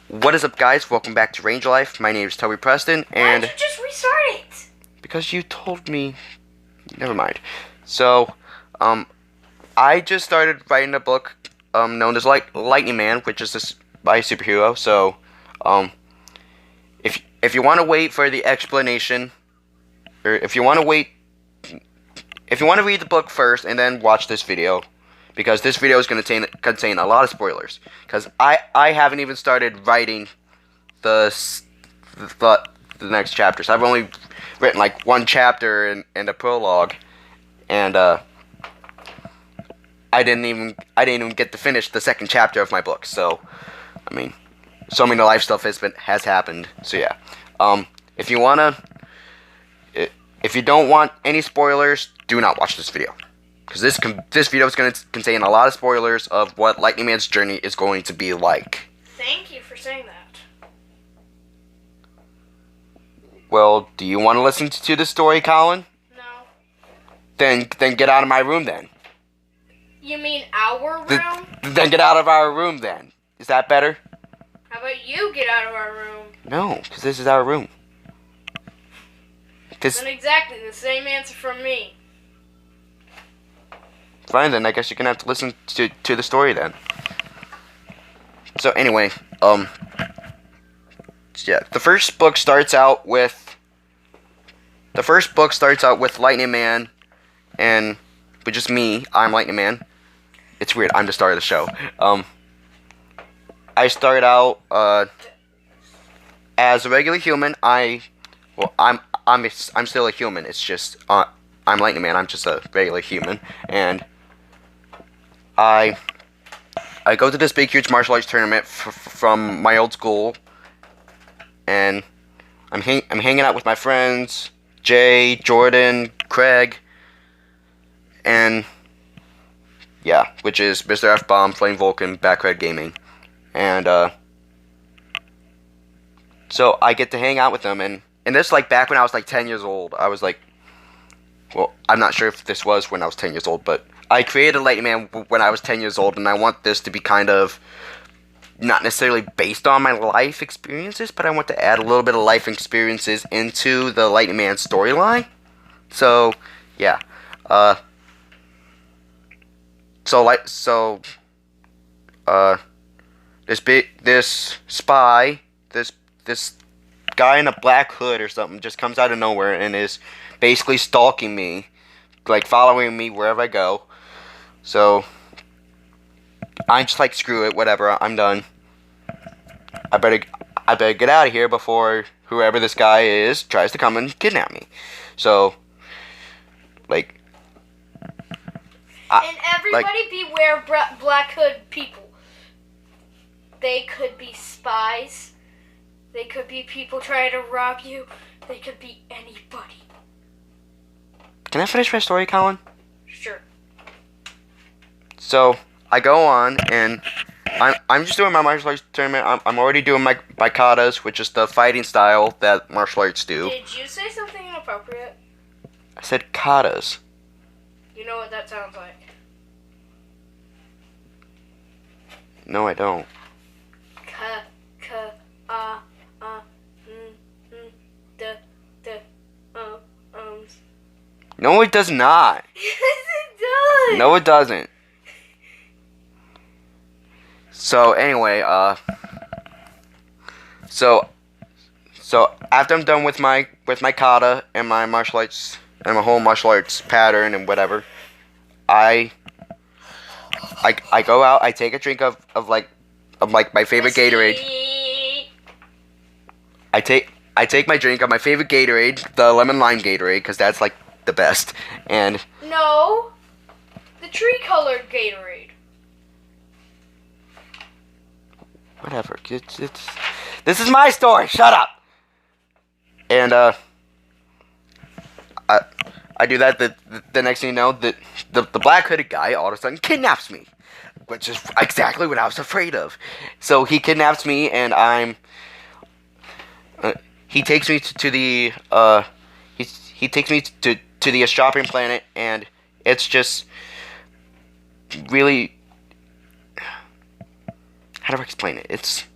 What is up, guys? Welcome back to Ranger Life. My name is Toby Preston, Why and did you just restart it? because you told me, never mind. So, I just started writing a book, known as Lightning Man, which is this by a superhero. So, um, if you want to wait for the explanation, or if you want to wait, if you want to read the book first and then watch this video, because this video is going to contain a lot of spoilers. Because I haven't even started writing the the next chapters. I've only written like one chapter and a prologue, and I didn't even get to finish the second chapter of my book. So, I mean, so many life stuff has happened. So yeah, if you wanna, if you don't want any spoilers, do not watch this video. Because this video is going to contain a lot of spoilers of what Lightning Man's journey is going to be like. Thank you for saying that. Well, do you want to listen to the story, Colin? No. Then get out of my room then. You mean our room? Then get out of our room then. Is that better? How about you get out of our room? No, because this is our room. Then exactly the same answer from me. Fine then, I guess you're gonna have to listen to the story then. So anyway, yeah, the first book starts out with Lightning Man, and which is me. I'm Lightning Man. It's weird. I'm the star of the show. I started out as a regular human. I'm still a human. It's just I'm Lightning Man. I'm just a regular human, and I go to this big, huge martial arts tournament from my old school, and I'm hanging out with my friends, Jay, Jordan, Craig, and yeah, which is Mr. F-Bomb, Flame Vulcan, Backred Gaming, and so I get to hang out with them, and this like back when I was like 10 years old. I was like, well, I'm not sure if this was when I was 10 years old, but I created Lightning Man when I was 10 years old, and I want this to be kind of not necessarily based on my life experiences, but I want to add a little bit of life experiences into the Lightning Man storyline. So, yeah. This spy, this guy in a black hood or something just comes out of nowhere and is basically stalking me, like following me wherever I go. So I'm just like, screw it, whatever, I'm done. I better get out of here before whoever this guy is tries to come and kidnap me. So, like, And everybody beware Black Hood people. They could be spies. They could be people trying to rob you. They could be anybody. Can I finish my story, Colin? Sure. So I go on, and I'm just doing my martial arts tournament. I'm already doing my katas, which is the fighting style that martial arts do. Did you say something inappropriate? I said katas. You know what that sounds like. No, I don't. No, it does not. Yes, it does. No, it doesn't. So anyway, so after I'm done with my kata and my martial arts and my whole martial arts pattern and whatever, I go out. I take a drink of my favorite Gatorade. I take my drink of my favorite Gatorade, the lemon lime Gatorade, because that's like the best. And No, the tree-colored Gatorade. whatever. This is my story. Shut up. And I do that. The next thing you know, the black hooded guy all of a sudden kidnaps me, which is exactly what I was afraid of. So he kidnaps me, and he takes me to the he takes me to the shopping planet, and it's just really, how do I explain it?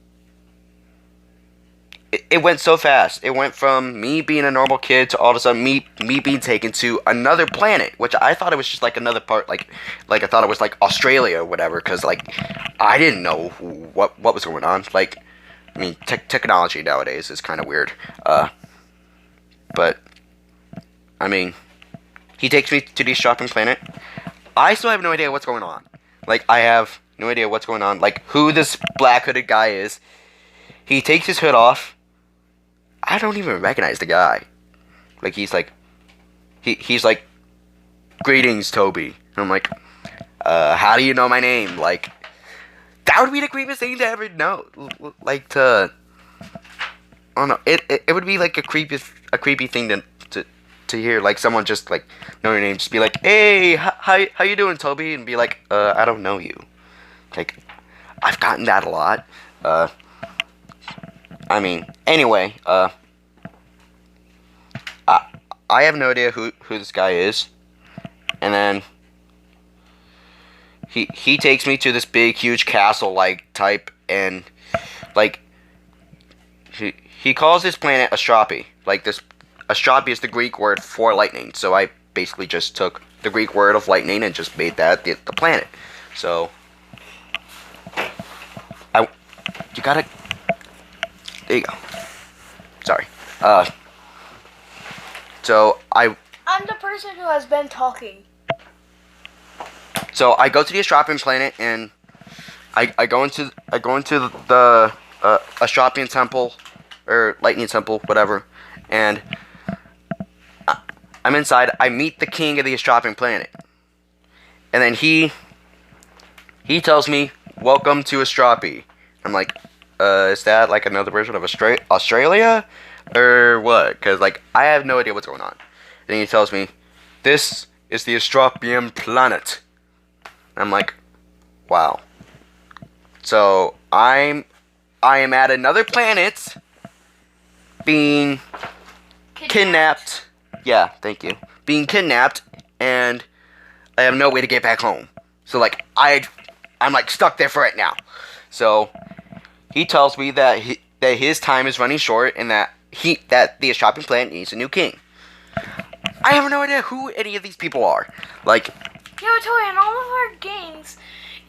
it went so fast. It went from me being a normal kid to all of a sudden me being taken to another planet, which I thought it was just like another part, like I thought it was like Australia or whatever, because like I didn't know what was going on. Like, I mean, technology nowadays is kind of weird. But I mean, he takes me to the shopping planet. I still have no idea what's going on. Like, I have no idea what's going on. Like, who this black hooded guy is. He takes his hood off. I don't even recognize the guy. Like, he's like, he's like, greetings, Toby. And I'm like, how do you know my name? Like, that would be the creepiest thing to ever know. Like, I don't know. It would be like a creepy thing to hear. Like, someone just like know your name, just be like, hey, how you doing, Toby? And be like, I don't know you. Like, I've gotten that a lot. I mean, anyway, I have no idea who this guy is, and then he takes me to this big, huge castle-like type, and like he calls this planet Astropi. Like, this Astropi is the Greek word for lightning, so I basically just took the Greek word of lightning and just made that the planet. So you gotta. There you go. Sorry. So I'm the person who has been talking. So I go to the Astropian planet, and I go into the Astropian temple, or lightning temple, whatever, and I'm inside. I meet the king of the Astropian planet, and then he tells me, "Welcome to Astropi." I'm like, is that like another version of Australia? Or what? Because like, I have no idea what's going on. And he tells me, this is the Astropian planet. I'm like, wow. So I am at another planet being kidnapped. Yeah, thank you. Being kidnapped, and I have no way to get back home. So like, I'm like stuck there for right now. So he tells me that his time is running short, and that the Astropian planet needs a new king. I have no idea who any of these people are. Like, Yo, Toy, in all of our games,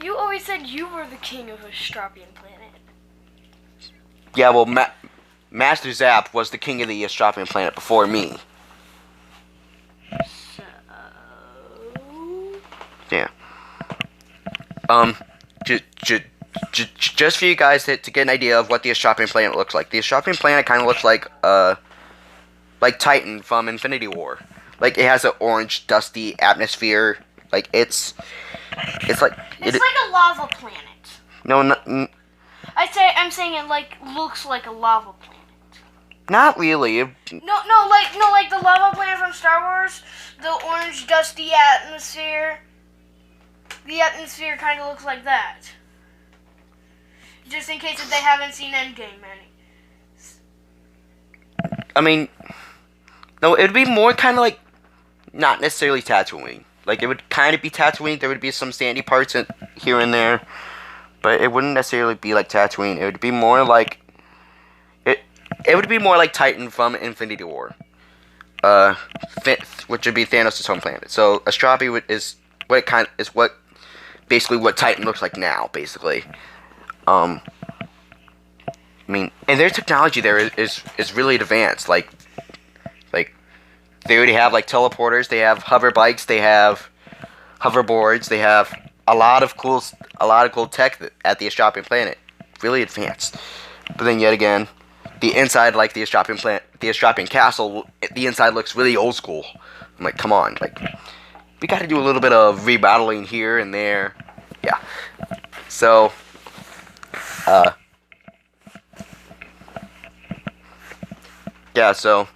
you always said you were the king of Astropian planet. yeah, well, Master Zap was the king of the Astropian planet before me. So... Yeah. Just for you guys to get an idea of what the Astropian planet looks like. The Astropian planet kind of looks like Titan from Infinity War. Like, it has an orange, dusty atmosphere. Like, it's like... It's like a lava planet. No, I'm saying it like looks like a lava planet. not really. No, like the lava planet from Star Wars, the orange dusty atmosphere. The atmosphere kind of looks like that. Just in case if they haven't seen Endgame any. I mean, no, it would be more kind of like, not necessarily Tatooine. Like, it would kind of be Tatooine. There would be some sandy parts here and there, but it wouldn't necessarily be like Tatooine. It would be more like it would be more like Titan from Infinity War, which would be Thanos' home planet. So Astropi is basically what Titan looks like now, basically. I mean, and their technology there is really advanced. Like they already have like teleporters, they have hover bikes, they have hoverboards, they have a lot of cool tech at the Astropian planet. Really advanced. But then yet again, the inside, like the Astropian planet, the Astropian castle, the inside looks really old school. I'm like, come on, like, we got to do a little bit of rebattling here and there. Yeah. So, yeah, so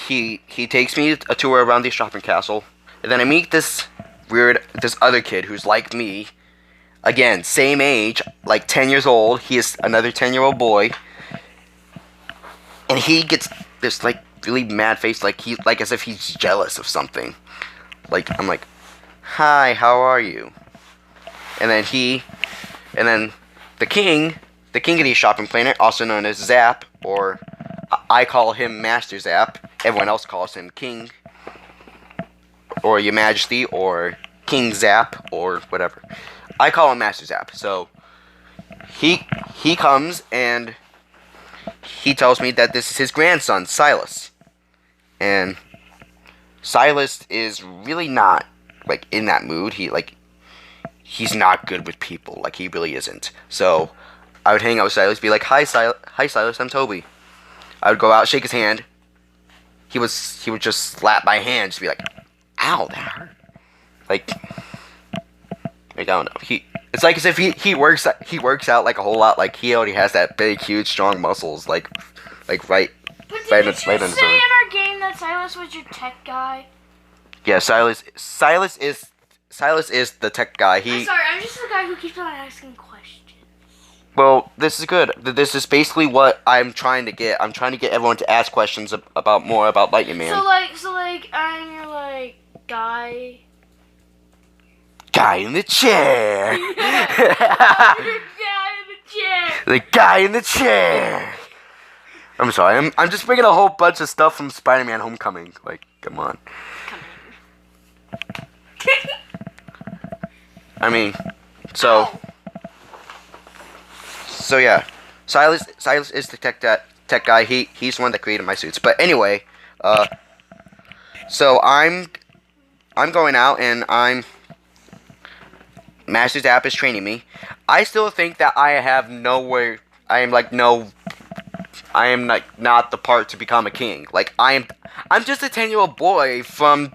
he takes me a tour around the Astropian castle, and then I meet this other kid who's like me. Again, same age, like 10 years old. He is another 10-year-old boy, and he gets this like really mad face, like as if he's jealous of something. Like, I'm like, "Hi, how are you?" And then the the king of the shopping planet, also known as Zap, or I call him Master Zap. Everyone else calls him King, or Your Majesty, or King Zap, or whatever. I call him Master Zap. So he comes and he tells me that this is his grandson, Silas, and Silas is really not like in that mood. He's not good with people. Like, he really isn't. So I would hang out with Silas, be like, hi Silas, I'm Toby. I would go out, shake his hand. He would just slap my hand, just be like, ow, that hurt. Like I don't know. It's like as if he works out like a whole lot. Like, he already has that big, huge, strong muscles. Like right. But right did you right on say his in our game that Silas was your tech guy? Yeah, Silas is the tech guy. I'm sorry, I'm just the guy who keeps on asking questions. Well, this is good. This is basically what I'm trying to get. I'm trying to get everyone to ask questions more about Lightning Man. So like, I'm your like guy. Guy in the chair. Yeah. You're the guy in the chair. The guy in the chair. I'm sorry. I'm just bringing a whole bunch of stuff from Spider-Man: Homecoming. Like, come on. I mean, so yeah, Silas is the tech guy. He's the one that created my suits. But anyway, so I'm going out and Master Zap is training me. I still think that I have nowhere. I am like not the part to become a king. Like, I'm just a 10-year-old boy from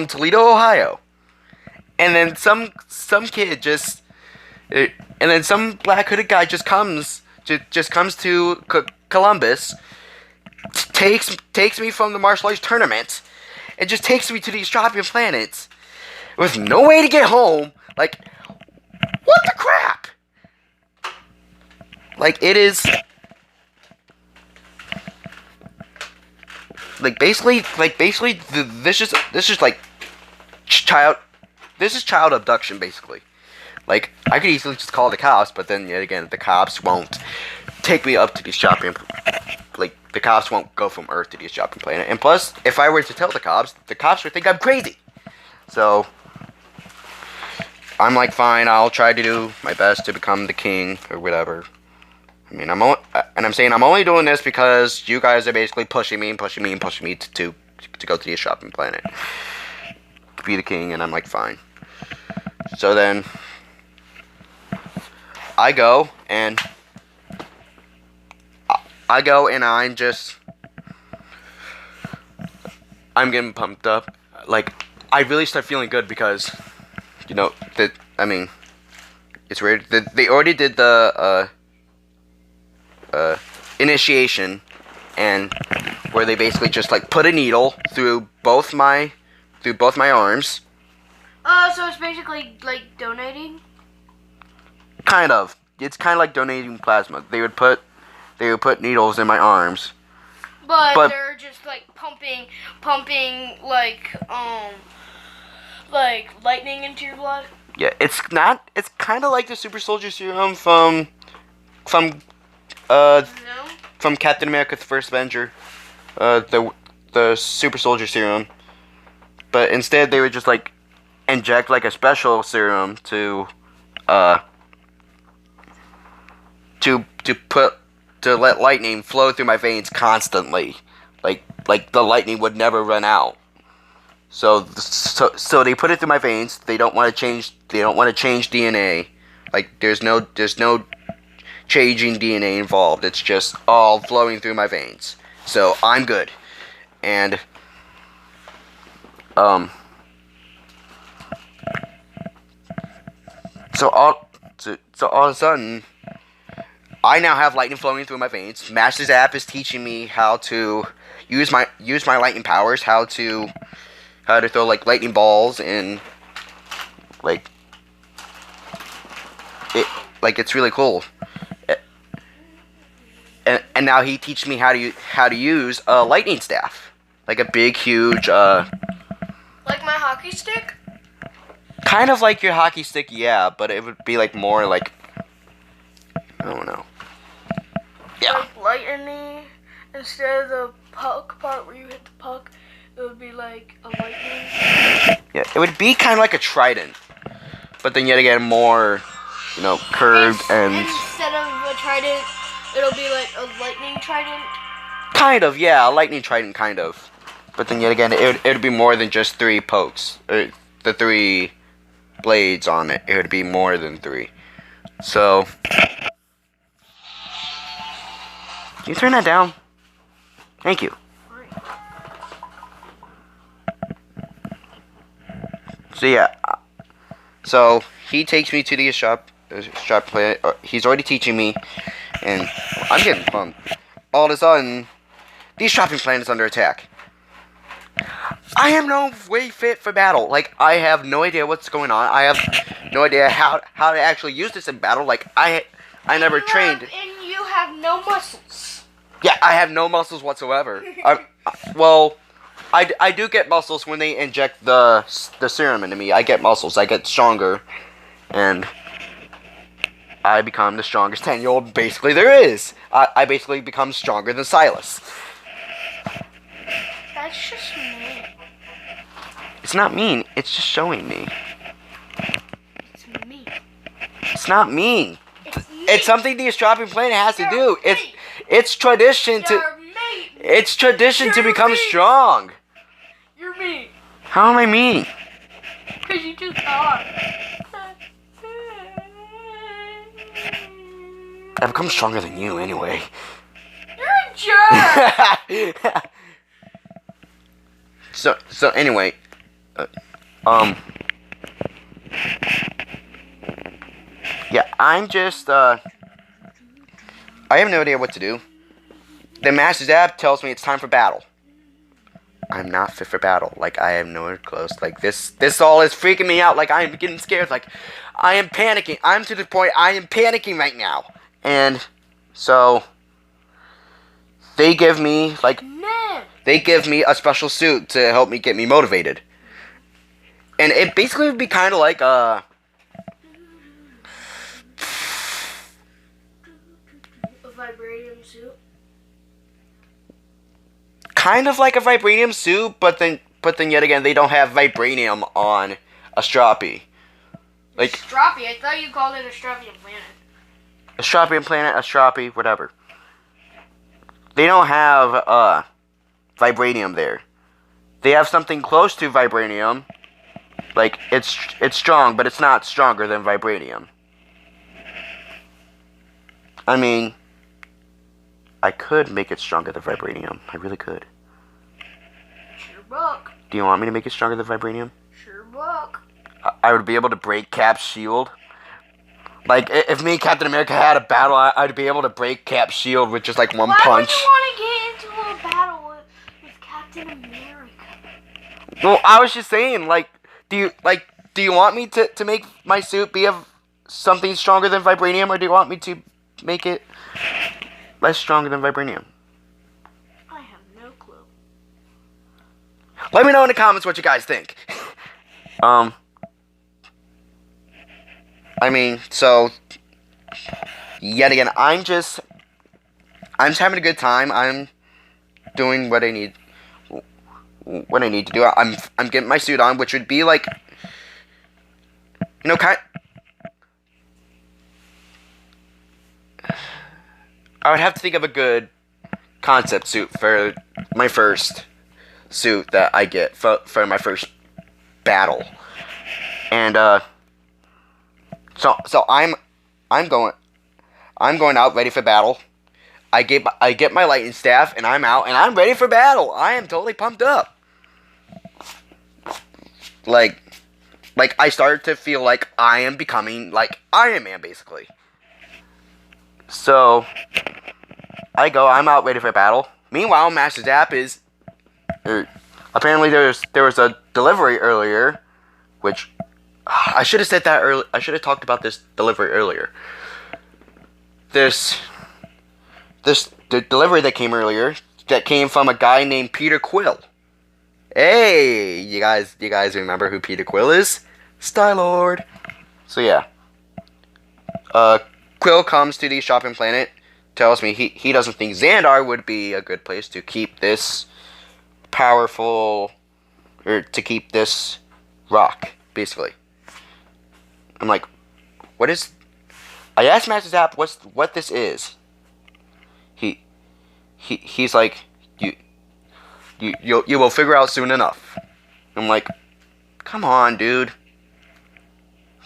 Toledo, Ohio. And then some kid and then some black hooded guy just comes to Columbus, takes me from the martial arts tournament, and just takes me to these shopping planets with no way to get home. Like, what the crap? Like, it is basically this is like child abduction, basically. Like, I could easily just call the cops, but then yet again, the cops won't take me up to these shopping. Like, the cops won't go from Earth to these shopping planet. And plus, if I were to tell the cops would think I'm crazy. So I'm like, fine, I'll try to do my best to become the king or whatever. I mean, I'm only doing this because you guys are basically pushing me to go to the shopping planet, to be the king, and I'm like, fine. So then I go and I'm getting pumped up. Like, I really start feeling good because, it's weird. They already did the initiation, and where they basically just like put a needle through both my arms. So it's basically like donating? Kind of. It's kind of like donating plasma. They would put needles in my arms. But they're just like pumping like lightning into your blood? Yeah, it's kind of like the super soldier serum from Captain America: The First Avenger. The super soldier serum. But instead they would just like inject like a special serum to let lightning flow through my veins constantly, like the lightning would never run out. So they put it through my veins. They don't want to change DNA. Like, there's no changing DNA involved. It's just all flowing through my veins. So I'm good. And so all of a sudden, I now have lightning flowing through my veins. Master Zap is teaching me how to use my lightning powers, how to throw like lightning balls, and it's really cool. And now he teaches me how to use a lightning staff, like a big, huge like my hockey stick? kind of like your hockey stick, yeah, but it would be like more like don't know. Yeah. Like lightning, instead of the puck part where you hit the puck, it would be like a lightning. Yeah, it would be kind of like a trident, but then yet again more, curved and instead of a trident, it'll be like a lightning trident. kind of, yeah, a lightning trident, kind of. But then yet again, it would be more than just 3 pokes, or the 3 blades on it. It would be more than 3. So, can you turn that down? Thank you. So yeah, so he takes me to the shop planet. He's already teaching me, and I'm getting pumped. All of a sudden, the shopping planet is under attack. I am no way fit for battle. Like, I have no idea what's going on. I have no idea how to actually use this in battle. Like, I never trained. And you have no muscles. Yeah, I have no muscles whatsoever. I do get muscles when they inject the serum into me. I get muscles. I get stronger, and I become the strongest 10-year-old basically there is. I basically become stronger than Silas. That's just mean. It's not mean. It's just showing me. It's mean. It's not mean. It's mean. It's something the shopping planet has to do. Mean. It's tradition to. You're mean. It's tradition to You're become mean. strong. You're mean. How am I mean? Because you just are. I've become stronger than you anyway. You're a jerk. So anyway, yeah, I'm just, I have no idea what to do. The Master's app tells me it's time for battle. I'm not fit for battle. Like, I am nowhere close. Like, this all is freaking me out. Like, I am getting scared. Like, I am panicking. I'm to the point I am panicking right now. And so, they give me, like, they give me a special suit to help me get me motivated. And it basically would be kind of like a vibranium suit. Kind of like a vibranium suit, but then yet again they don't have vibranium on Astropi. Like Astropi, I thought you called it Astropian planet. Astropian planet, Astropi, whatever. They don't have vibranium there. They have something close to vibranium. Like it's strong, but it's not stronger than vibranium. I mean, I could make it stronger than vibranium. I really could. Sure book. Do you want me to make it stronger than vibranium? Sure book. I would be able to break Cap's shield. Like, if me and Captain America had a battle, I'd be able to break Cap's shield with just, like, one punch. Why would you want to get into a battle with Captain America? Well, I was just saying, like, do you want me to make my suit be of something stronger than vibranium, or do you want me to make it less stronger than vibranium? I have no clue. Let me know in the comments what you guys think. I mean, so, yet again, I'm just having a good time. I'm doing what I need to do. I'm getting my suit on, which would be like, I would have to think of a good concept suit for my first suit that I get for my first battle. And, So I'm going out ready for battle. I get my lightning staff and I'm out and I'm ready for battle. I am totally pumped up. Like I started to feel like I am becoming like Iron Man basically. So I'm out ready for battle. Meanwhile, Master Zap is apparently there was a delivery earlier, which I should have said that earlier. I should have talked about this delivery earlier. The delivery that came earlier that came from a guy named Peter Quill. Hey, you guys remember who Peter Quill is? Star-Lord. So yeah. Quill comes to the shopping planet, tells me he doesn't think Xandar would be a good place to keep this powerful, or to keep this rock, basically. I'm like, what is... I asked Master Zap what this is. He's like, you will figure out soon enough. I'm like, come on, dude.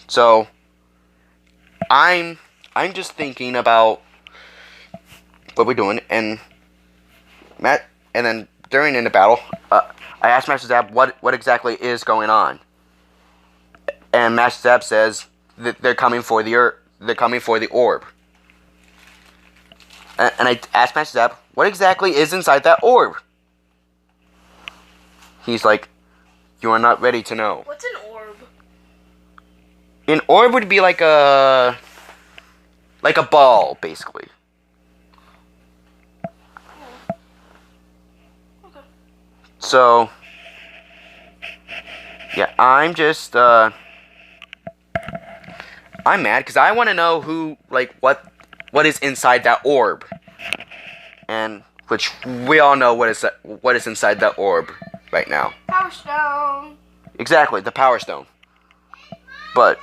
So, I'm just thinking about what we're doing, and then during in the battle, I asked Master Zap what exactly is going on, and Master Zap says that they're coming for the orb. And I asked Master Zap what exactly is inside that orb. He's like, you are not ready to know. What's an orb? An orb would be like a ball, basically. Okay. So, yeah, I'm just, I'm mad because I want to know who, like, what is inside that orb. And, which we all know what is inside that orb right now. Power Stone. Exactly, the Power Stone. But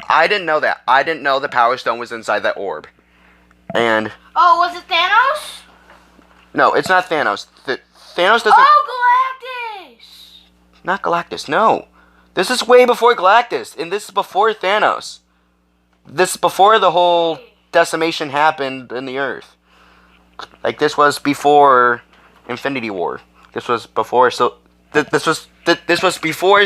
I didn't know that. I didn't know the Power Stone was inside that orb. And... Oh, was it Thanos? No, it's not Thanos. Thanos doesn't... Oh, Galactus! Not Galactus, no. This is way before Galactus, and this is before Thanos. This is before the whole decimation happened in the Earth. Like, this was before Infinity War. This was before... This was before...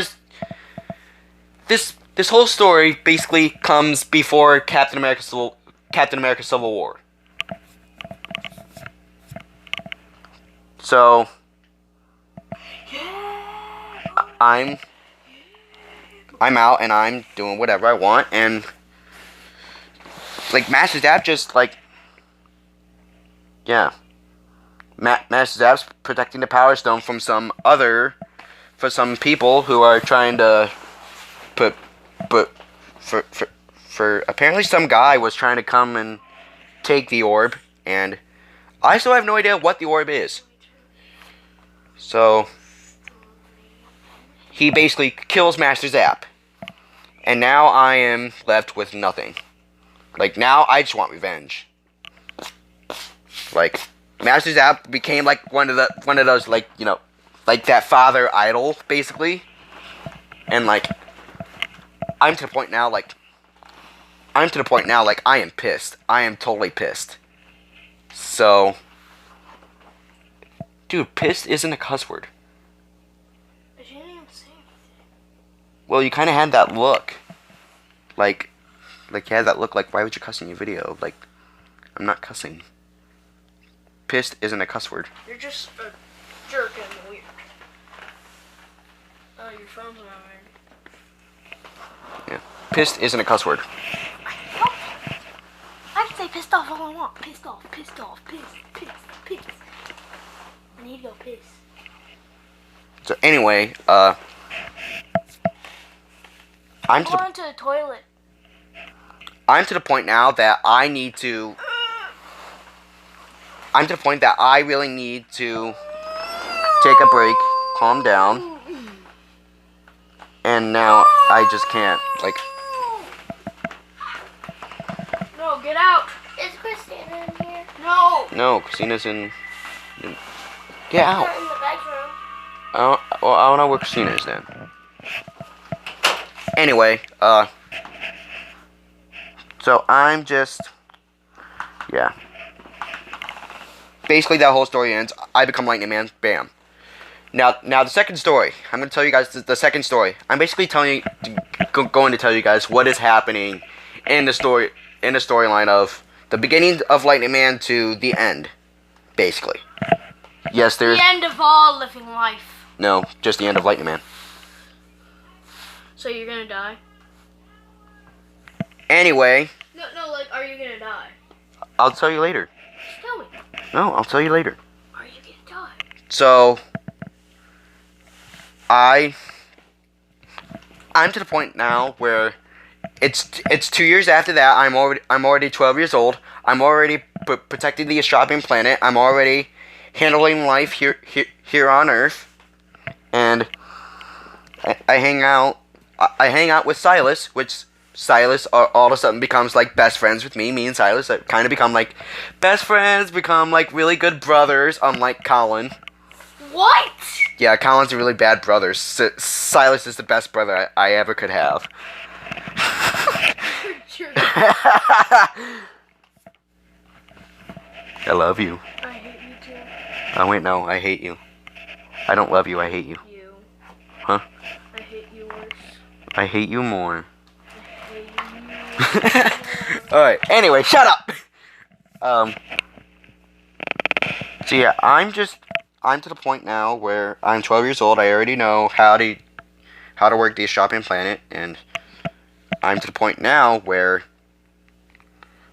This whole story basically comes before Captain America Civil War. So I'm out and I'm doing whatever I want, and like Master Zap just like, yeah, Master Zap's protecting the Power Stone from some people who are trying to for apparently some guy was trying to come and take the orb, and I still have no idea what the orb is. So he basically kills Master Zap, and now I am left with nothing. Like, now I just want revenge. Like, Master Zap became like one of those, like, you know, like that father idol basically, and like I'm to the point now, like, I am pissed. I am totally pissed. So, dude, pissed isn't a cuss word. I didn't even say anything. Well, you kind of had that look. Like you had that look like, why would you cuss in your video? Like, I'm not cussing. Pissed isn't a cuss word. You're just a jerk and weird. Oh, your phone's not ringing. Yeah. Pissed isn't a cuss word. I can say pissed off all I want. Pissed off, pissed, pissed. I need to go piss. So anyway, I'm going to the toilet. I'm to the point now that I need to... I'm to the point that I really need to take a break, calm down, and now I just can't, like... No, get out! Is Christina in here? No! No, Christina's in... Get out! Not in the bedroom. I don't know where Christina is then. Anyway, so I'm just... Yeah. Basically, that whole story ends. I become Lightning Man. Bam. Now the second story. I'm going to tell you guys the second story. I'm basically going to tell you guys what is happening in the storyline of the beginning of Lightning Man to the end, basically. Yes, there's... The end of all living life. No, just the end of Lightning Man. So you're gonna die? Anyway... No, like, are you gonna die? I'll tell you later. Just tell me. No, I'll tell you later. Are you gonna die? So... I'm to the point now where it's 2 years after that. I'm already 12 years old. I'm already protecting the shopping planet. I'm already handling life here on Earth, and I hang out. I hang out with Silas, which Silas all of a sudden becomes like best friends with me. Me and Silas kind of become like best friends, become like really good brothers, unlike Colin. What? Yeah, Colin's a really bad brother. Silas is the best brother I ever could have. I love you. I hate you too. Oh wait, no, I hate you. I don't love you, I hate you. You. Huh? I hate you worse. I hate you more. I hate you. Alright, anyway, shut up! So yeah, I'm to the point now where I'm 12 years old. I already know how to work the shopping planet, and I'm to the point now where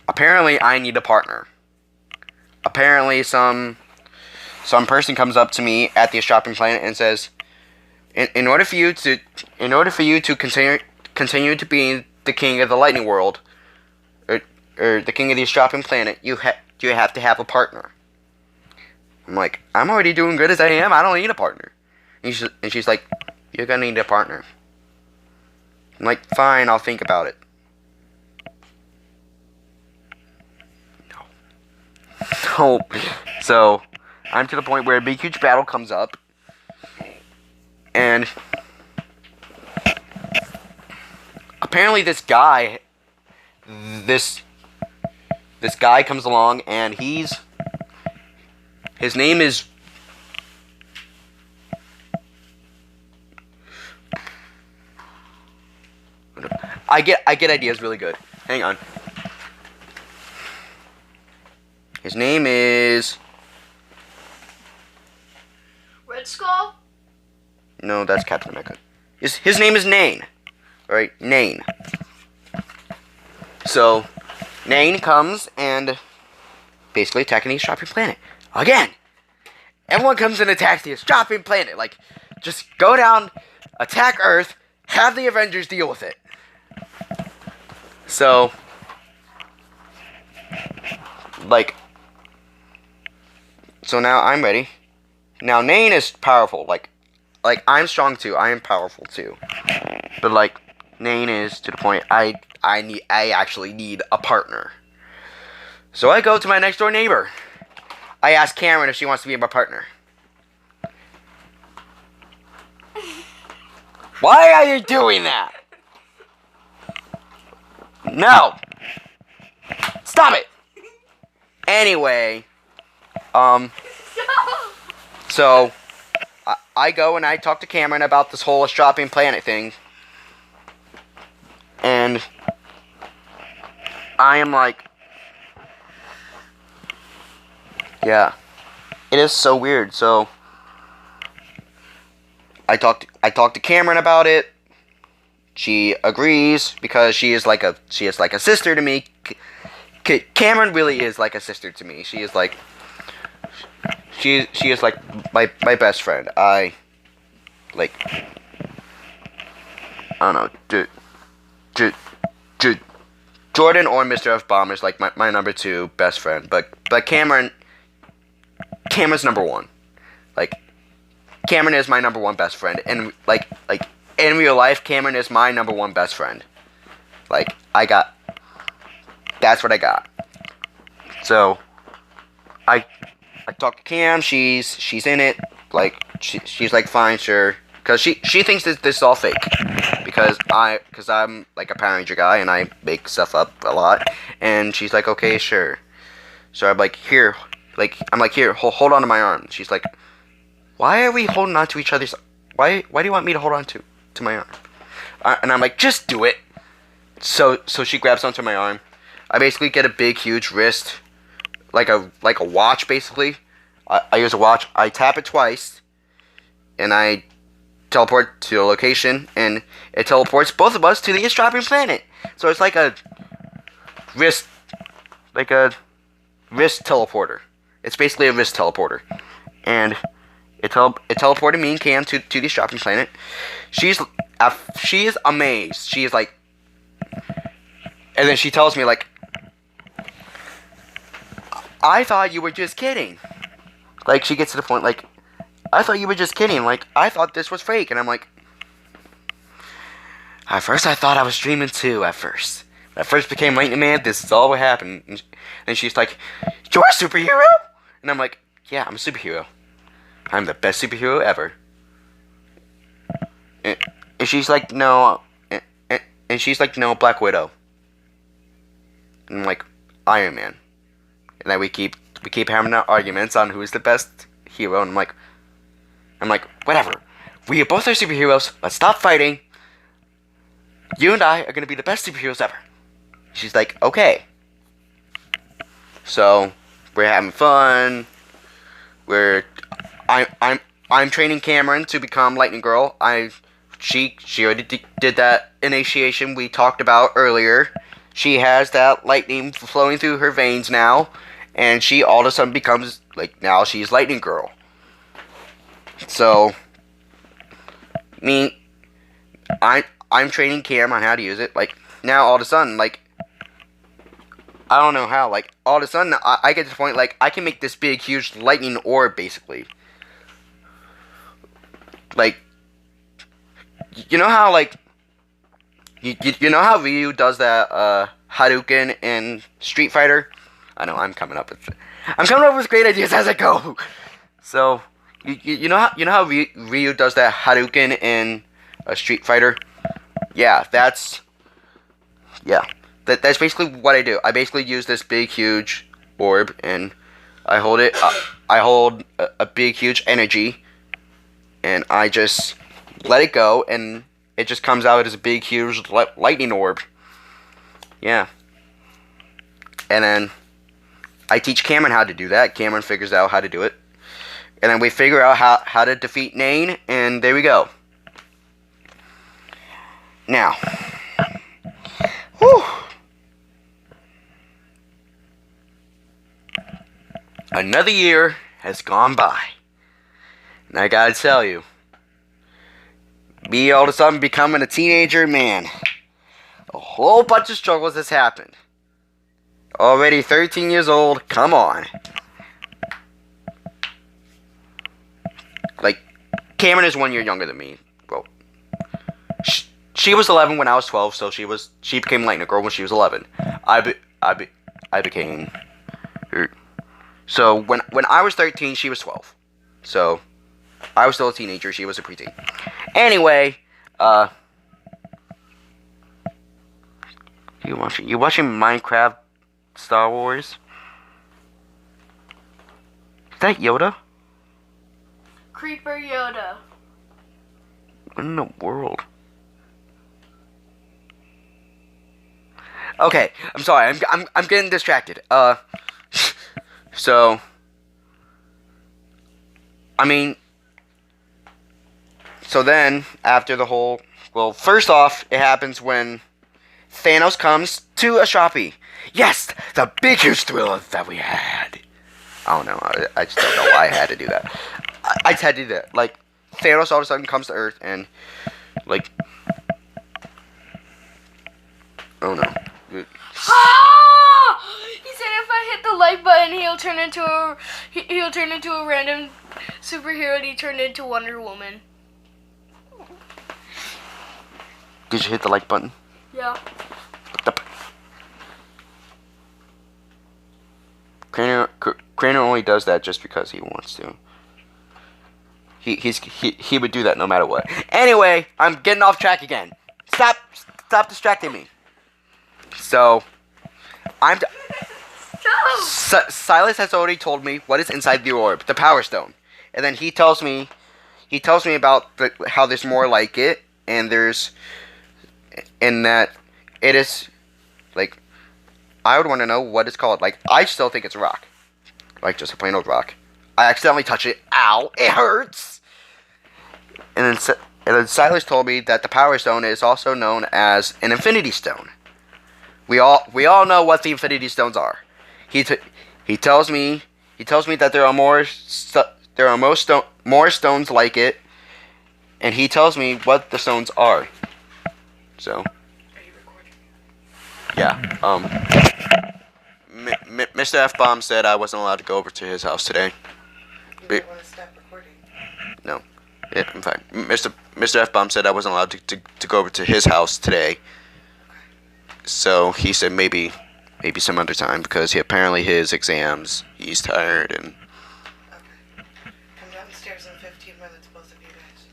apparently I need a partner. Apparently some person comes up to me at the shopping planet and says, in order for you to continue to be the king of the lightning world, or the king of the shopping planet, you have to have a partner. I'm like, I'm already doing good as I am. I don't need a partner. And she's like, you're gonna need a partner. I'm like, fine, I'll think about it. No. So, I'm to the point where a big, huge battle comes up. And apparently this guy comes along, and his name is I get ideas really good. Hang on. His name is Red Skull? No, that's Captain America. His name is Nain. Alright, Nain. So Nain comes and basically attacking the shopping planet. Again! Everyone comes and attacks the shopping planet. Like, just go down, attack Earth, have the Avengers deal with it. So, so now I'm ready. Now Nain is powerful. Like I'm strong too. I am powerful too. But like Nain is to the point I actually need a partner. So I go to my next door neighbor. I ask Cameron if she wants to be my partner. Why are you doing that? No! Stop it! Anyway, so I go and I talk to Cameron about this whole shopping planet thing. And I am like, yeah, it is so weird. So I talked to Cameron about it. She agrees because she is like a sister to me. Cameron really is like a sister to me. She is like my best friend. I don't know. Jordan or Mr. F. Bomb is like my number 2 best friend, but Cameron's number 1. Like Cameron is my number 1 best friend, and like in real life, Cameron is my number 1 best friend. Like that's what I got. So I talked to Cam. She's in it. Like she's like, fine, sure, because she thinks this is all fake. Because I'm like a Power Ranger guy and I make stuff up a lot, and she's like, okay, sure. So I'm like, here, hold on to my arm. She's like, why are we holding on to each other's? Why do you want me to hold on to my arm? And I'm like, just do it. So she grabs onto my arm. I basically get a big, huge wrist, like a watch basically. I use a watch. I tap it twice, and I teleport to a location, and it teleports both of us to the shopping planet. So it's like a wrist teleporter. It's basically a wrist teleporter, and it teleported me and Cam to the shopping planet. She is amazed. She is like, And then she tells me, like, I thought you were just kidding. Like, she gets to the point, like, I thought you were just kidding. Like, I thought this was fake. And I'm like, at first I thought I was dreaming too, at first. When I first became Lightning Man, this is all what happened. And she's like, you're a superhero? And I'm like, yeah, I'm a superhero. I'm the best superhero ever. And she's like, no. And she's like, no, Black Widow. And I'm like, Iron Man. And then we keep having our arguments on who's the best hero. And I'm like, whatever. We both are superheroes. Let's stop fighting. You and I are gonna be the best superheroes ever. She's like, okay. So we're having fun. I'm training Cameron to become Lightning Girl. She already did that initiation we talked about earlier. She has that lightning flowing through her veins now, and she all of a sudden becomes, like, now she's Lightning Girl. So, I'm training Cam on how to use it. Like, now all of a sudden, like, I don't know how, like, all of a sudden I get to the point, like, I can make this big, huge lightning orb, basically. Like, you know how, like, you know how Ryu does that Hadouken in Street Fighter? I know I'm coming up with great ideas as I go. So you know how Ryu does that Hadouken in Street Fighter? Yeah, that's basically what I do. I basically use this big huge orb and I hold it. I hold a big huge energy and I just let it go and it just comes out as a big, huge lightning orb. Yeah. And then I teach Cameron how to do that. Cameron figures out how to do it. And then we figure out how to defeat Nain, and there we go. Now. Whew. Another year has gone by. And I gotta tell you, me all of a sudden becoming a teenager, man, a whole bunch of struggles has happened. Already 13 years old, come on. Like, Cameron is 1 year younger than me. Well, she was 11 when I was 12, so she became Lightning Girl when she was 11. I became her. So when I was 13, she was 12. So I was still a teenager, she was a preteen. Anyway, you watching Minecraft Star Wars? Is that Yoda? Creeper Yoda. What in the world? Okay, I'm sorry. I'm getting distracted. So I mean, so then after the whole, well, first off, it happens when Thanos comes to Ashapi. Yes, the big huge thrill that we had. I don't know. I just don't know why I had to do that. I just had to do that. Like, Thanos all of a sudden comes to Earth and, like, oh no. Ah! He said if I hit the like button, he'll turn into a random superhero. And he turned into Wonder Woman. Did you hit the like button? Yeah. Craner only does that just because he wants to. He would do that no matter what. Anyway, I'm getting off track again. Stop distracting me. So, Silas has already told me what is inside the orb, the Power Stone, and then he tells me about how there's more like it, and that it is, like, I would want to know what it's called. Like, I still think it's a rock, like just a plain old rock. I accidentally touch it. Ow! It hurts. And then Silas told me that the Power Stone is also known as an Infinity Stone. We all know what the Infinity Stones are. He tells me that there are more stones like it, and he tells me what the stones are. So. Are you recording? Yeah. Mr. F Bomb said I wasn't allowed to go over to his house today. You Be- might want to stop recording. No. Yeah, I'm fine. Mr. F Bomb said I wasn't allowed to go over to his house today. So he said maybe some other time because apparently his exams, he's tired and. Okay. Come downstairs in 15 minutes, both of you guys.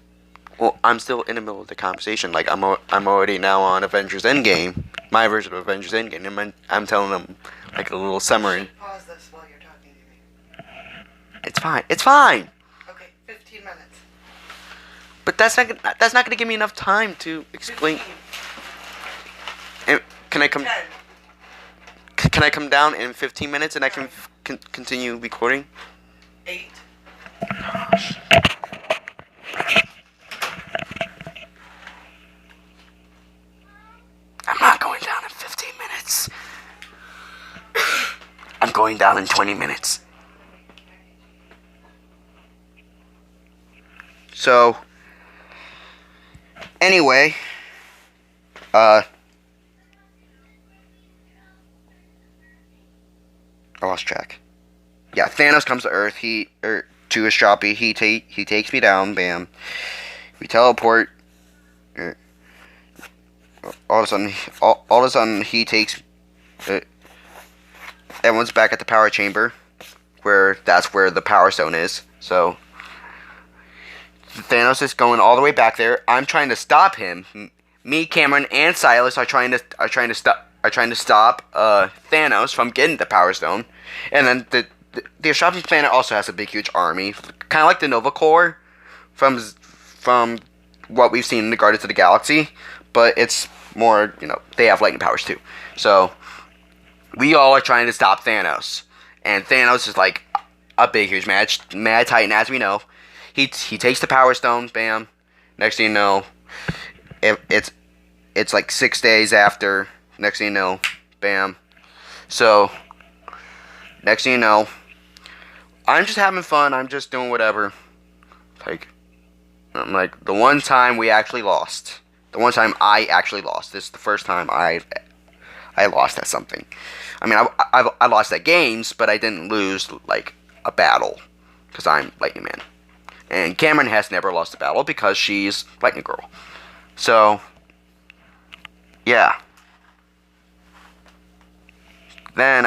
Well, I'm still in the middle of the conversation. Like I'm already now on Avengers Endgame, my version of Avengers Endgame, and I'm telling them like a little summary. Pause this while you're talking to me. It's fine. It's fine. Okay, 15 minutes. But that's not gonna give me enough time to explain. 15. And can I come? 10. Can I come down in 15 minutes and I can continue recording? 8. I'm not going down in 15 minutes. I'm going down in 20 minutes. So, anyway, I lost track. Yeah, Thanos comes to Earth. To his shoppy. He takes me down. Bam. We teleport. All of a sudden, he takes. Everyone's back at the power chamber, that's where the power stone is. So Thanos is going all the way back there. I'm trying to stop him. Me, Cameron, and Silas are trying to stop Thanos from getting the power stone. And then the shopping planet also has a big, huge army, kind of like the Nova Corps from what we've seen in the Guardians of the Galaxy, but it's more, they have lightning powers too. So we all are trying to stop Thanos, and Thanos is like a big, huge mad titan, as we know. He takes the power stone, bam. Next thing you know, it's like 6 days after. Next thing you know, bam. So next thing you know, I'm just having fun. I'm just doing whatever. I'm like the one time we actually lost. The one time I actually lost. This is the first time I lost at something. I mean, I lost at games, but I didn't lose like a battle because I'm Lightning Man. And Cameron has never lost a battle because she's Lightning Girl. So, yeah. Then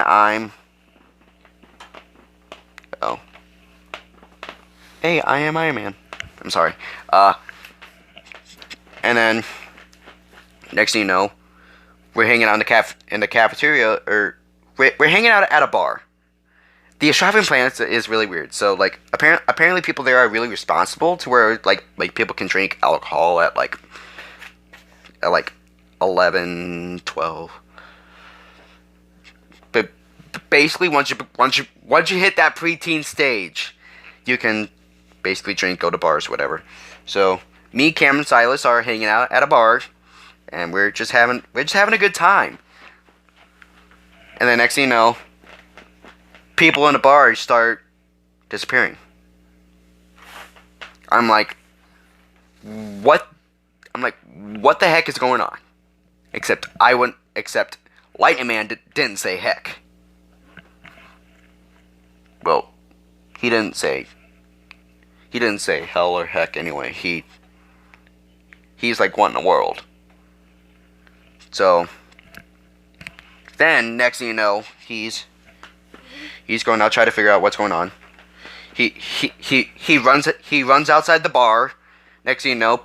oh. Hey, I am Iron Man. I'm sorry. And then, next thing you know, we're hanging out in the cafeteria, or we're hanging out at a bar. The shopping planet is really weird. So like apparently people there are really responsible to where like people can drink alcohol at like 11, 12. But basically once you hit that preteen stage, you can basically drink, go to bars, whatever. So me, Cameron, Silas are hanging out at a bar, and we're just having a good time. And then next thing you know, people in the bar start disappearing. I'm like, what? I'm like, what the heck is going on? Except Lightning Man didn't say heck. Well, he didn't say hell or heck anyway. He's like wanting the world. So then next thing you know, he's going out, try to figure out what's going on. He runs outside the bar. Next thing you know,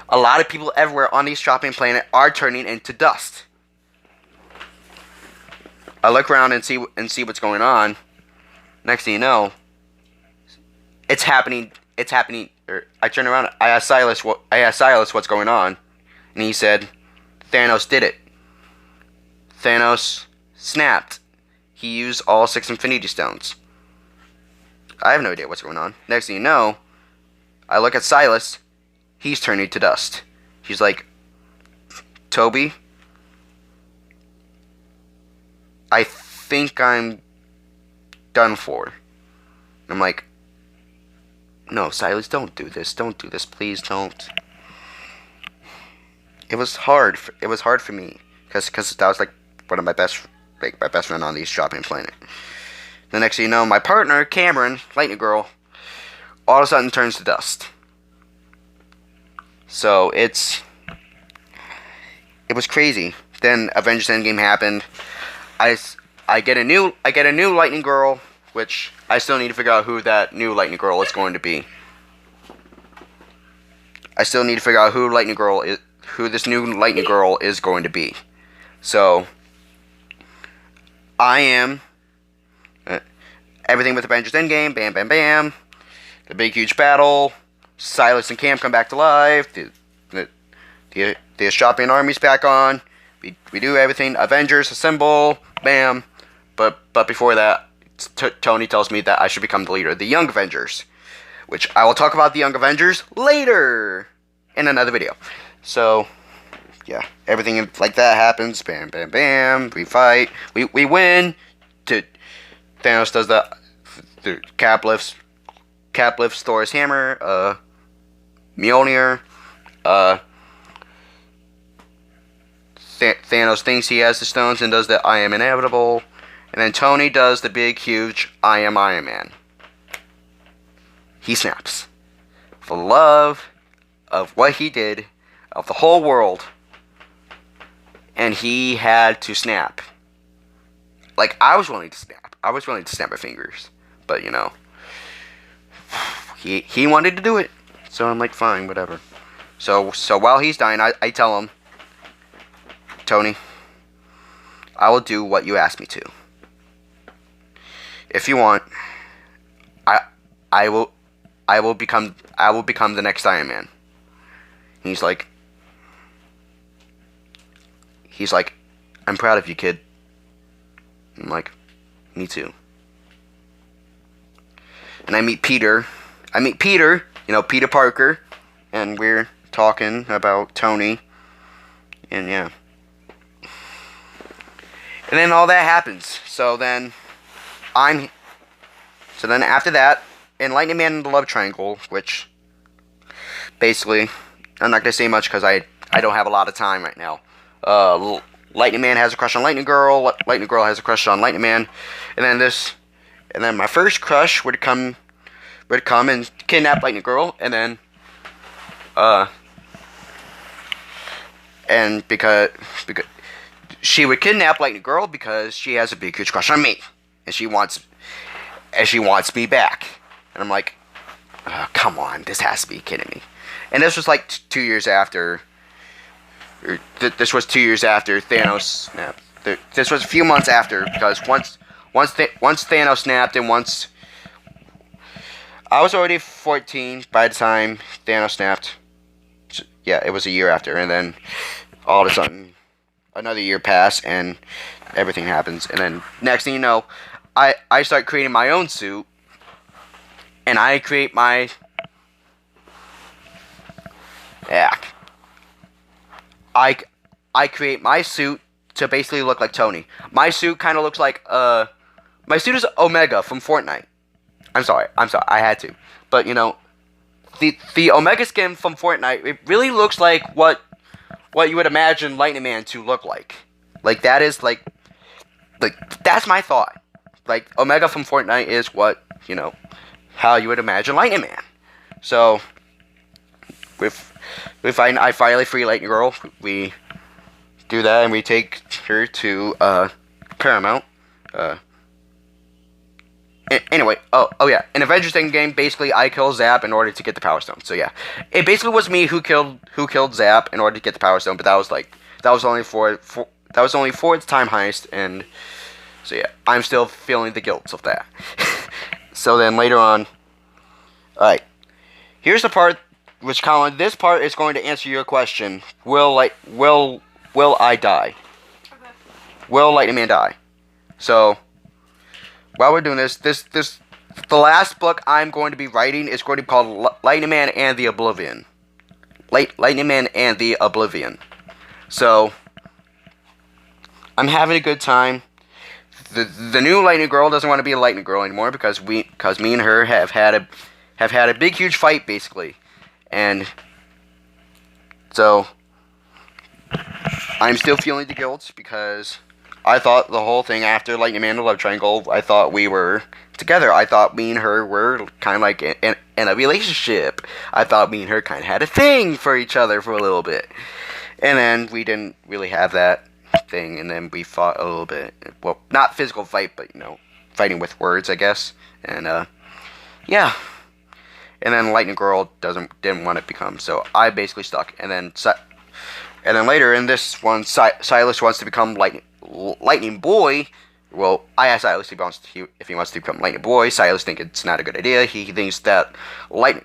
a lot of people everywhere on the shopping planet are turning into dust. I look around and see what's going on. Next thing you know, it's happening. I turn around. I asked Silas what's going on, and he said, Thanos did it. Thanos snapped. He used all 6 Infinity Stones. I have no idea what's going on. Next thing you know, I look at Silas. He's turning to dust. He's like, Toby, I think I'm done for. I'm like, no, Silas, don't do this. Don't do this. Please don't. It was hard. It was hard for me because that was like one of my best friend on the East Shopping Planet. The next thing you know, my partner Cameron, Lightning Girl, all of a sudden turns to dust. So it was crazy. Then Avengers Endgame happened. I get a new Lightning Girl, which I still need to figure out who that new Lightning Girl is going to be. I still need to figure out who this new Lightning Girl is going to be. So I am everything with Avengers Endgame. Bam, bam, bam. The big huge battle. Silas and Cam come back to life. The Astropian army's back on. We do everything. Avengers assemble. Bam. But before that, Tony tells me that I should become the leader of the Young Avengers, which I will talk about the Young Avengers later in another video. So yeah, everything like that happens. Bam, bam, bam. We fight. We win. Thanos does the Cap lifts Thor's hammer. Mjolnir. Thanos thinks he has the stones and does the I am inevitable. And then Tony does the big, huge I am Iron Man. He snaps. For love of what he did, of the whole world. And he had to snap. Like, I was willing to snap. I was willing to snap my fingers. But, you know, he wanted to do it. So I'm like, fine, whatever. So while he's dying, I tell him, Tony, I will do what you ask me to. If you want, I will become the next Iron Man. And he's like, I'm proud of you, kid. I'm like, me too. And I meet Peter, Peter Parker, and we're talking about Tony, and yeah. And then all that happens. So then after that, in Lightning Man and the Love Triangle, which basically, I'm not going to say much because I don't have a lot of time right now. Lightning Man has a crush on Lightning Girl. Lightning Girl has a crush on Lightning Man. And then my first crush would come and kidnap Lightning Girl, and then because she would kidnap Lightning Girl because she has a big huge crush on me, and she wants me back. And I'm like, oh, come on, this has to be kidding me. And this was like 2 years after. This was 2 years after Thanos snapped. This was a few months after, because once Thanos snapped, and once I was already 14 by the time Thanos snapped. Yeah, it was a year after, and then all of a sudden another year passed, and everything happens. And then next thing you know, I start creating my own suit, and I create my I create my suit to basically look like Tony. My suit kind of looks like my suit is Omega from Fortnite. I'm sorry, I had to. But you know, the Omega skin from Fortnite, it really looks like what you would imagine Lightning Man to look like. Like that is like that's my thought. Like Omega from Fortnite is what, you know, how you would imagine Lightning Man. So I finally free Lightning Girl. We do that and we take her to Paramount. Anyway, oh yeah, in Avengers Endgame, basically I kill Zap in order to get the Power Stone. So yeah, it basically was me who killed Zap in order to get the Power Stone, but that was only for its time heist, and so yeah, I'm still feeling the guilt of that. So then later on, alright, here's the part which, Colin, this part is going to answer your question. Will I die? Okay. Will Lightning Man die? So while we're doing this, the last book I'm going to be writing is going to be called Lightning Man and the Oblivion. Lightning Man and the Oblivion. So I'm having a good time. The new Lightning Girl doesn't want to be a Lightning Girl anymore because me and her have had a big huge fight basically, and so I'm still feeling the guilt because I thought the whole thing after Lightning Man and the Love Triangle, I thought we were together. I thought me and her were kind of like in a relationship. I thought me and her kind of had a thing for each other for a little bit. And then we didn't really have that thing, and then we fought a little bit. Well, not physical fight, but, fighting with words, I guess. And, yeah. And then Lightning Girl didn't want to become, so I basically stuck. And then later in this one, Silas wants to become Lightning Boy. Well, I asked Silas if he wants to become Lightning Boy. Silas thinks it's not a good idea. He thinks that the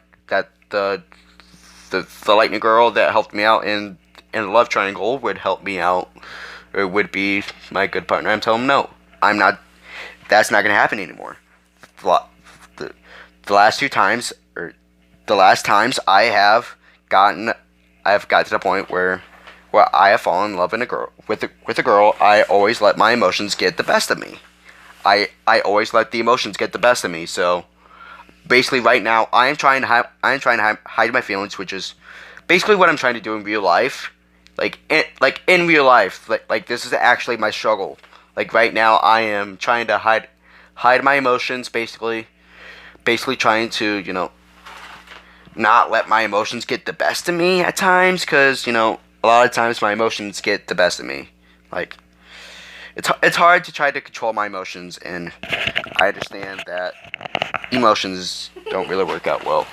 Lightning Girl that helped me out in the Love Triangle would help me out, or would be my good partner. I'm telling him no. I'm not. That's not gonna happen anymore. The last times I have gotten to the point where I have fallen in love with a girl. I always let my emotions get the best of me. I always let the emotions get the best of me. So basically, right now, I am trying to hide my feelings, which is basically what I'm trying to do in real life. In real life, like this is actually my struggle. Like right now, I am trying to hide my emotions, basically trying to not let my emotions get the best of me at times, because a lot of times my emotions get the best of me. Like it's hard to try to control my emotions, and I understand that emotions don't really work out well.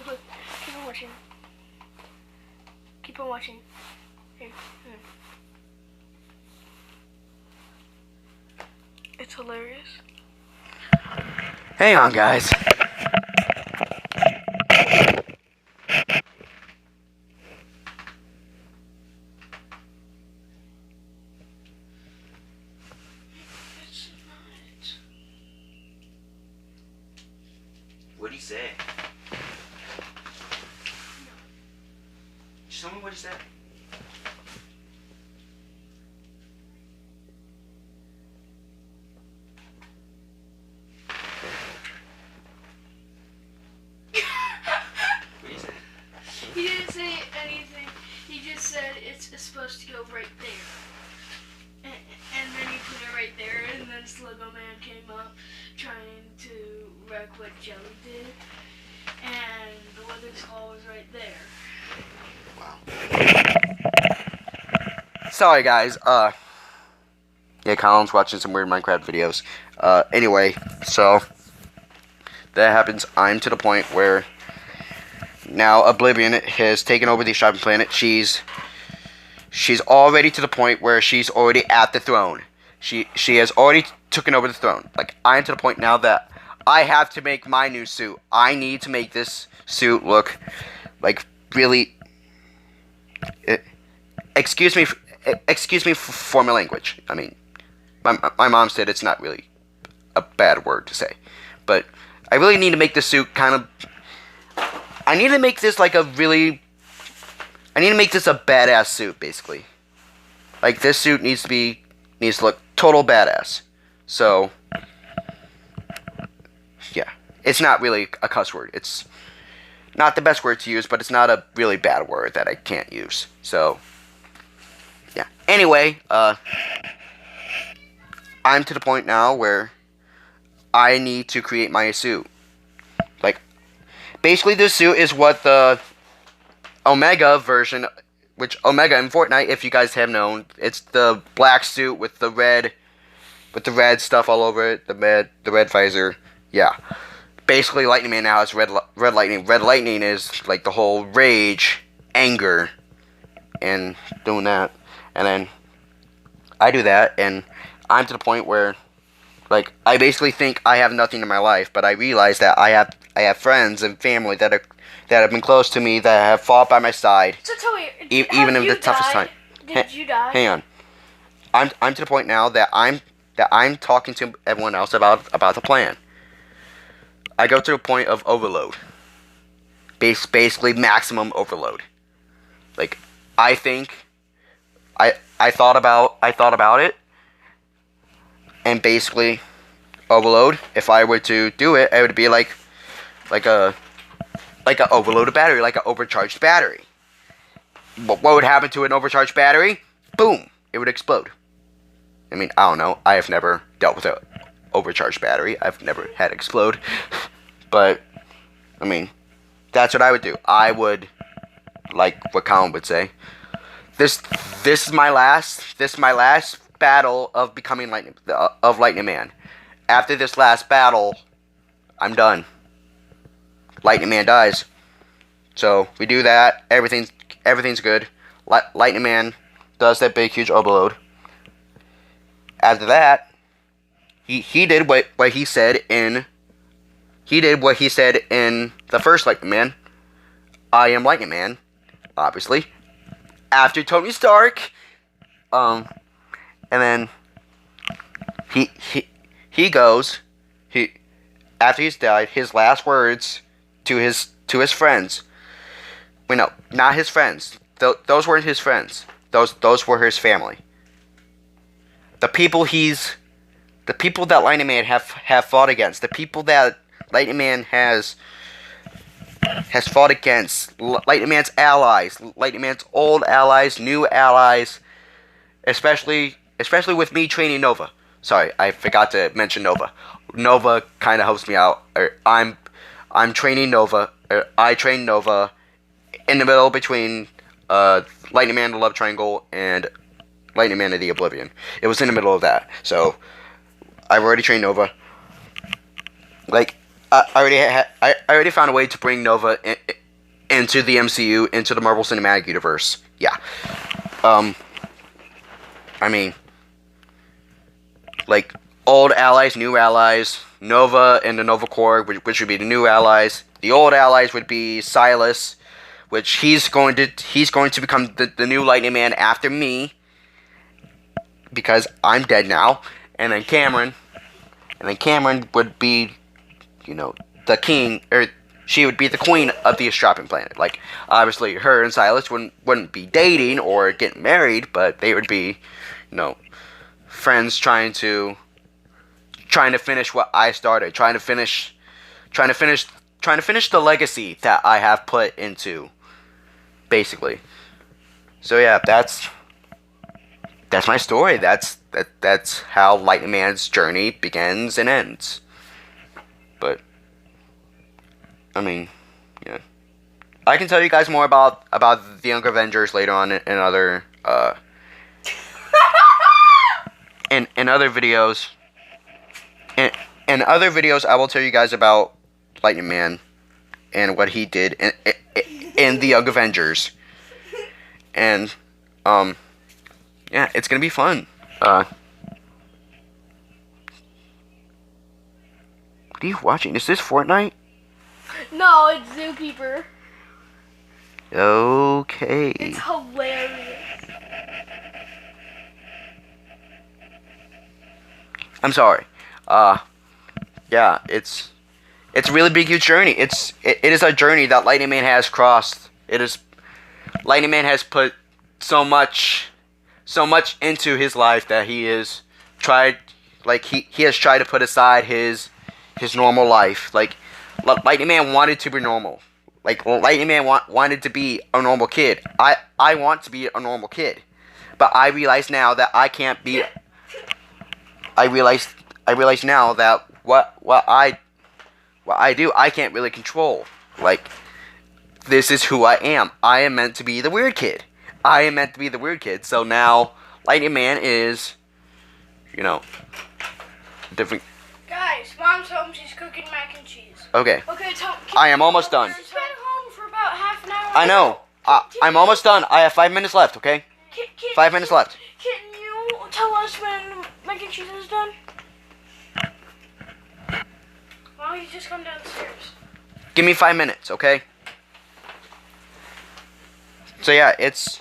Look. Keep on watching. Keep on watching. Here. It's hilarious. Hang on, guys. What'd he say? Just tell me what he said. He didn't say anything. He just said it's supposed to go right there. And then he put it right there, and then Sluggo Man came up trying to wreck what Jelly did. And the Wither's Claw was right there. Wow. Sorry, guys. Yeah, Colin's watching some weird Minecraft videos. Anyway, so that happens. I'm to the point where now Oblivion has taken over the shopping planet. She's already to the point where she's already at the throne. She has already taken over the throne. Like, I'm to the point now that I have to make my new suit. I need to make this suit look like really. Excuse me for my language. I mean, my mom said it's not really a bad word to say, but I really need to make this suit kind of. I need to make this a badass suit, basically. Like, this suit needs to look total badass. So, yeah. It's not really a cuss word. It's not the best word to use, but it's not a really bad word that I can't use. So, yeah. Anyway, I'm to the point now where I need to create my suit. Like, basically, this suit is what the Omega version, which Omega in Fortnite, if you guys have known, it's the black suit with the red stuff all over it, the red visor. Yeah, basically, Lightning Man now has red lightning. Red lightning is like the whole rage, anger, and doing that, and then I do that, and I'm to the point where, like, I basically think I have nothing in my life, but I realize that I have friends and family that have been close to me, that have fought by my side. So tell me, even in the toughest time. Did you die? Hang on. I'm to the point now that I'm talking to everyone else about the plan. I go to a point of overload. Basically maximum overload. Like, I think I thought about it, and basically overload. If I were to do it, it would be like a overloaded battery, like an overcharged battery. What would happen to an overcharged battery? Boom! It would explode. I mean, I don't know. I have never dealt with an overcharged battery. I've never had it explode. But, I mean, that's what I would do. I would, like what Colin would say, this is my last battle of becoming Lightning Man. After this last battle, I'm done. Lightning Man dies. So we do that. Everything's good. Lightning Man does that big huge overload. After that, he did what he said in the first Lightning Man. I am Lightning Man, obviously. After Tony Stark, and then he goes. After he's died, his last words to his friends. Wait, no, not his friends. Those weren't his friends. Those were his family. The people that Lightning Man have fought against. The people that Lightning Man has fought against. Lightning Man's allies. Lightning Man's old allies, new allies. Especially with me training Nova. Sorry, I forgot to mention Nova. Nova kind of helps me out. I'm training Nova. I train Nova in the middle between Lightning Man, the Love Triangle, and Lightning Man of the Oblivion. It was in the middle of that. So I've already trained Nova. Like I already found a way to bring Nova into the MCU, into the Marvel Cinematic Universe. Yeah. I mean, like, old allies, new allies, Nova and the Nova Corps, which would be the new allies. The old allies would be Silas, which he's going to become the new Lightning Man after me, because I'm dead now. And then Cameron would be, the king, or she would be the queen of the Astropian planet. Like, obviously, her and Silas wouldn't be dating or getting married, but they would be, friends trying to finish what I started, trying to finish the legacy that I have put into, basically. So yeah, that's my story. That's how Lightning Man's journey begins and ends. But I mean, yeah, I can tell you guys more about the Young Avengers later on in other in other videos. In other videos, I will tell you guys about Lightning Man and what he did in the Young Avengers. And yeah, it's gonna be fun. What are you watching? Is this Fortnite? No, it's Zookeeper. Okay. It's hilarious. I'm sorry. Yeah, it's a really big, huge journey. It is a journey that Lightning Man has crossed. Lightning Man has put so much into his life that he has tried to put aside his normal life. Like, Lightning Man wanted to be normal. Like, Lightning Man wanted to be a normal kid. I want to be a normal kid, but I realize now that I can't be. I realize now that what I do, I can't really control. Like, this is who I am. I am meant to be the weird kid. So now Lightning Man is, different. Guys, Mom's home. She's cooking mac and cheese. Okay. Okay, I am almost done. She's been home for about half an hour. I know. I'm almost done. I have 5 minutes left. Okay. 5 minutes left. Can you tell us when mac and cheese is done? Why don't you just come downstairs? Give me 5 minutes, okay? So yeah, it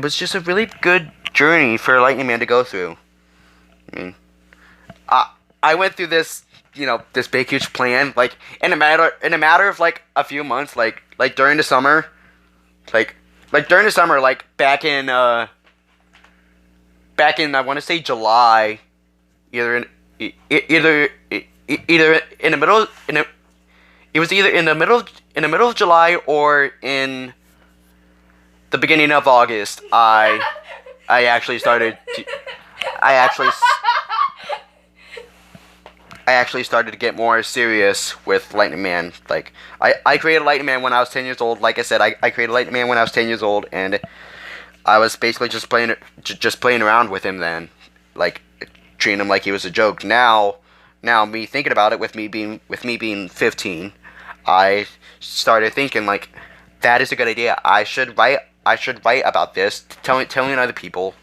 was just a really good journey for Lightning Man to go through. I mean, I went through this, this big huge plan, like in a matter of like a few months, like during the summer, like back in I want to say July either in either in the middle it was either in the middle of July or in the beginning of August. I actually started to, I actually started to get more serious with Lightning Man. Like, I created Lightning Man when I was 10 years old. Like I said, I created Lightning Man when I was 10 years old, and I was basically just playing around with him then, like treating him like he was a joke. Now me thinking about it, with me being 15, I started thinking like, that is a good idea. I should write about this, telling other people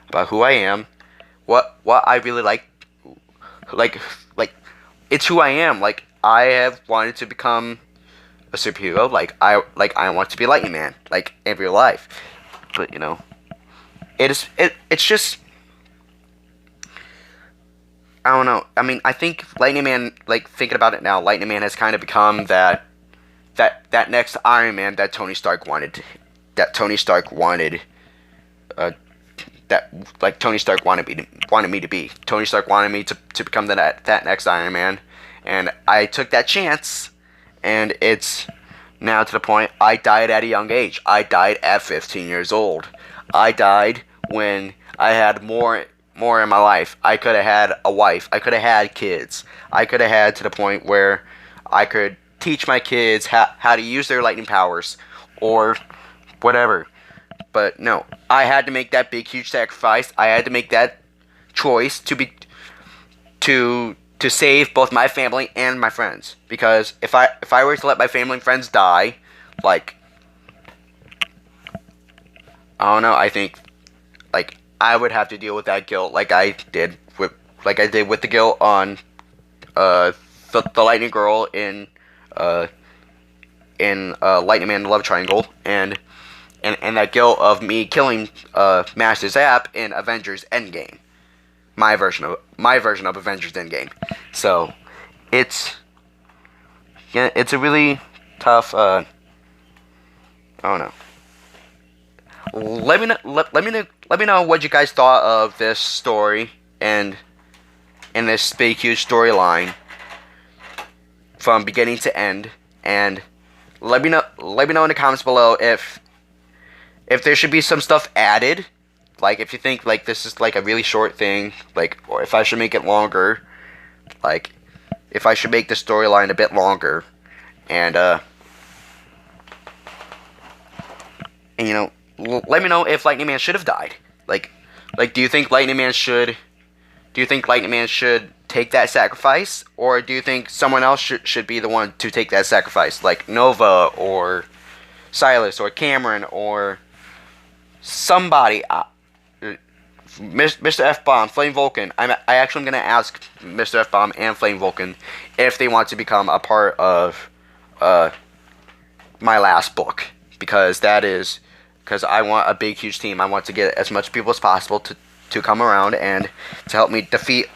about who I am, what I really like it's who I am. Like, I have wanted to become a superhero. Like I want to be Lightning Man, like, in real life. But it's just, I don't know. I mean, I think Lightning Man, like, thinking about it now, Lightning Man has kind of become that next Iron Man that Tony Stark wanted. That Tony Stark wanted me to be. Tony Stark wanted me to become that next Iron Man, and I took that chance, and it's now to the point. I died at a young age. I died at 15 years old. I died when I had more in my life. I could have had a wife. I could have had kids. I could have had to the point where I could teach my kids how to use their lightning powers, or whatever. But no, I had to make that big, huge sacrifice. I had to make that choice to save both my family and my friends. Because if I were to let my family and friends die, like, I don't know, I think, like, I would have to deal with that guilt like I did with the guilt on the Lightning Girl in Lightning Man: The Love Triangle, and that guilt of me killing Master Zap in Avengers Endgame. My version of Avengers Endgame. So it's a really tough, I don't know. Let me know what you guys thought of this story and this big, huge storyline from beginning to end, and let me know in the comments below if there should be some stuff added, like if you think like this is like a really short thing, like, or if I should make it longer, like if I should make the storyline a bit longer, and let me know if Lightning Man should have died. Like do you think Lightning Man should take that sacrifice, or do you think someone else should be the one to take that sacrifice, like Nova or Silas or Cameron or somebody? Mr. F-Bomb, Flame Vulcan. I actually am gonna ask Mr. F-Bomb and Flame Vulcan if they want to become a part of my last book, because I want a big, huge team. I want to get as much people as possible to come around and to help me defeat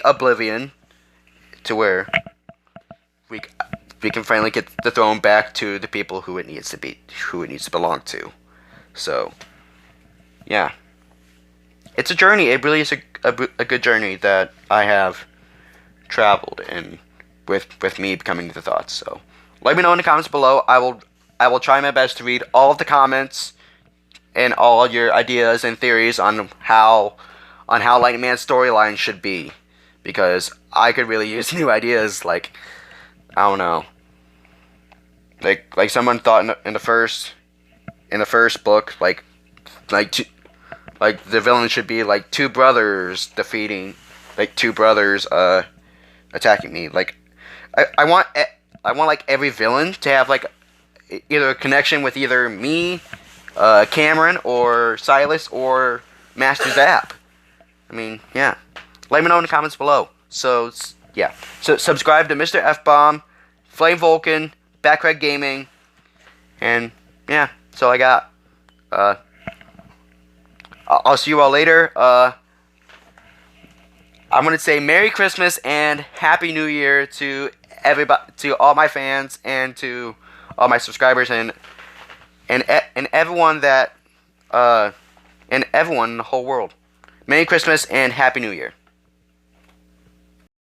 Oblivion, to where we can finally get the throne back to the people who it needs to belong to. So, yeah, it's a journey. It really is a good journey that I have traveled in with me becoming the thoughts. So, let me know in the comments below. I will try my best to read all of the comments and all your ideas and theories on how Lightning Man's storyline should be, because I could really use new ideas. Like, I don't know, like someone thought in the first book, like the villain should be like two brothers attacking me. Like, I want like every villain to have like either a connection with either me, Cameron, or Silas, or Master Zap. I mean, yeah. Let me know in the comments below. So, yeah. So, subscribe to Mr. F-Bomb, Flame Vulcan, Backreg Gaming, and, yeah. So, I got. I'll see you all later. I'm going to say Merry Christmas and Happy New Year to everybody, to all my fans, and to all my subscribers, and everyone in the whole world. Merry Christmas and Happy New Year.